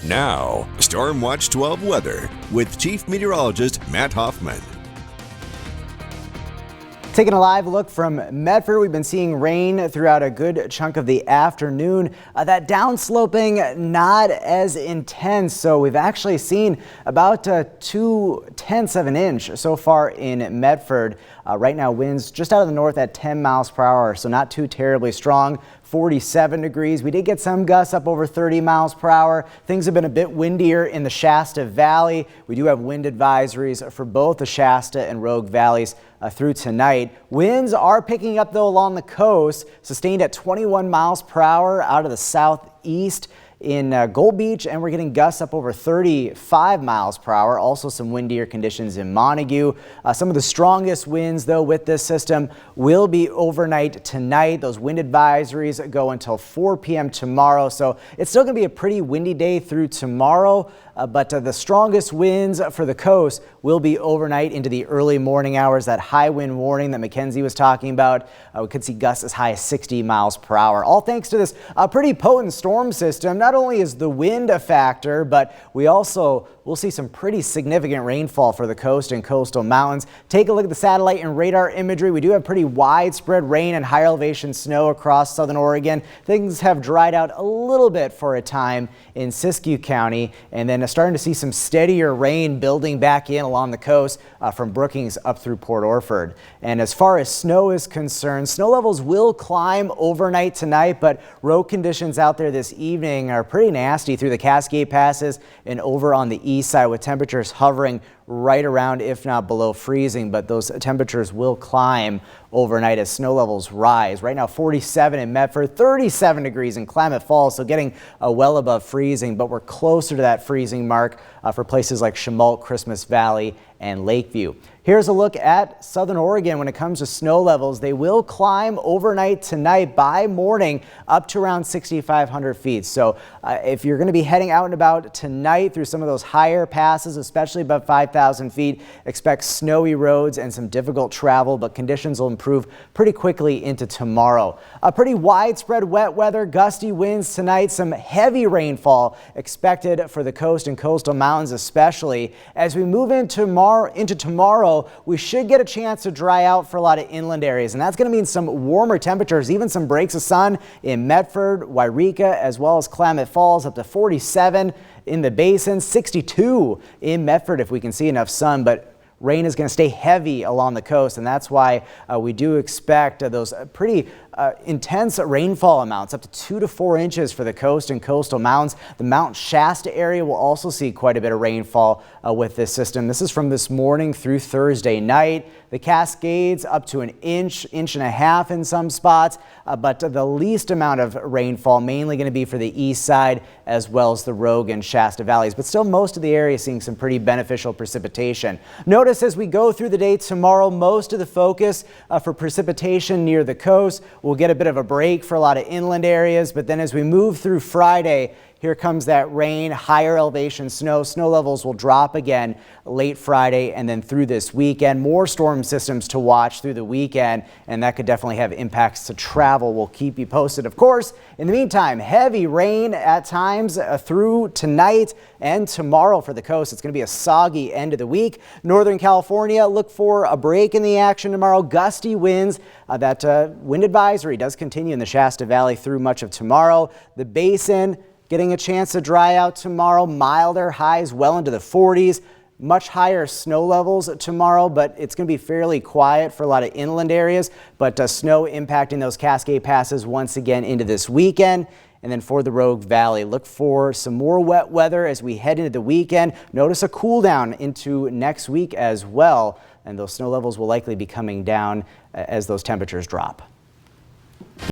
Now, Storm Watch 12 weather with Chief Meteorologist Matt Hoffman. Taking a live look from Medford, we've been seeing rain throughout a good chunk of the afternoon. That downsloping not as intense, so we've actually seen about 0.2 of an inch so far in Medford. Right now, winds just out of the north at 10 miles per hour, so not too terribly strong. 47 degrees. We did get some gusts up over 30 miles per hour. Things have been a bit windier in the Shasta Valley. We do have wind advisories for both the Shasta and Rogue Valleys through tonight. Winds are picking up though along the coast, sustained at 21 miles per hour out of the southeast in Gold Beach, and we're getting gusts up over 35 miles per hour. Also some windier conditions in Montague. Some of the strongest winds though with this system will be overnight tonight. Those wind advisories go until 4 p.m. tomorrow, so it's still going to be a pretty windy day through tomorrow. But the strongest winds for the coast will be overnight into the early morning hours. That high wind warning that Mackenzie was talking about, we could see gusts as high as 60 miles per hour. All thanks to this pretty potent storm system. Not only is the wind a factor, but we'll see some pretty significant rainfall for the coast and coastal mountains. Take a look at the satellite and radar imagery. We do have pretty widespread rain and higher elevation snow across southern Oregon. Things have dried out a little bit for a time in Siskiyou County, and then starting to see some steadier rain building back in along the coast from Brookings up through Port Orford. And as far as snow is concerned, snow levels will climb overnight tonight, but road conditions out there this evening are pretty nasty through the Cascade Passes and over on the east side, with temperatures hovering right around, if not below freezing, but those temperatures will climb overnight as snow levels rise. Right now 47 in Medford, 37 degrees in Klamath Falls, so getting well above freezing, but we're closer to that freezing mark for places like Chemult, Christmas Valley, and Lakeview. Here's a look at southern Oregon when it comes to snow levels. They will climb overnight tonight by morning up to around 6,500 feet. So if you're going to be heading out and about tonight through some of those higher passes, especially above 5,000 feet, expect snowy roads and some difficult travel, but conditions will improve pretty quickly into tomorrow. A pretty widespread wet weather, gusty winds tonight, some heavy rainfall expected for the coast and coastal mountains especially. As we move into tomorrow, we should get a chance to dry out for a lot of inland areas, and that's going to mean some warmer temperatures, even some breaks of sun in Medford, Wairika, as well as Klamath Falls, up to 47 in the basin, 62 in Medford if we can see enough sun, but rain is going to stay heavy along the coast, and that's why we do expect those pretty intense rainfall amounts, up to 2 to 4 inches for the coast and coastal mountains. The Mount Shasta area will also see quite a bit of rainfall with this system. This is from this morning through Thursday night. The Cascades up to an inch, inch and a half in some spots, but the least amount of rainfall mainly going to be for the east side as well as the Rogue and Shasta valleys, but still most of the area seeing some pretty beneficial precipitation. Notice as we go through the day tomorrow, most of the focus for precipitation near the coast. We'll get a bit of a break for a lot of inland areas, but then as we move through Friday, here comes that rain, higher elevation snow. Snow levels will drop again late Friday and then through this weekend. More storm systems to watch through the weekend, and that could definitely have impacts to travel. We'll keep you posted, of course. In the meantime, heavy rain at times through tonight and tomorrow for the coast. It's going to be a soggy end of the week. Northern California, look for a break in the action tomorrow. Gusty winds. That wind advisory does continue in the Shasta Valley through much of tomorrow. The basin getting a chance to dry out tomorrow. Milder highs well into the 40s. Much higher snow levels tomorrow, but it's going to be fairly quiet for a lot of inland areas. But snow impacting those Cascade Passes once again into this weekend. And then for the Rogue Valley, look for some more wet weather as we head into the weekend. Notice a cool down into next week as well. And those snow levels will likely be coming down as those temperatures drop.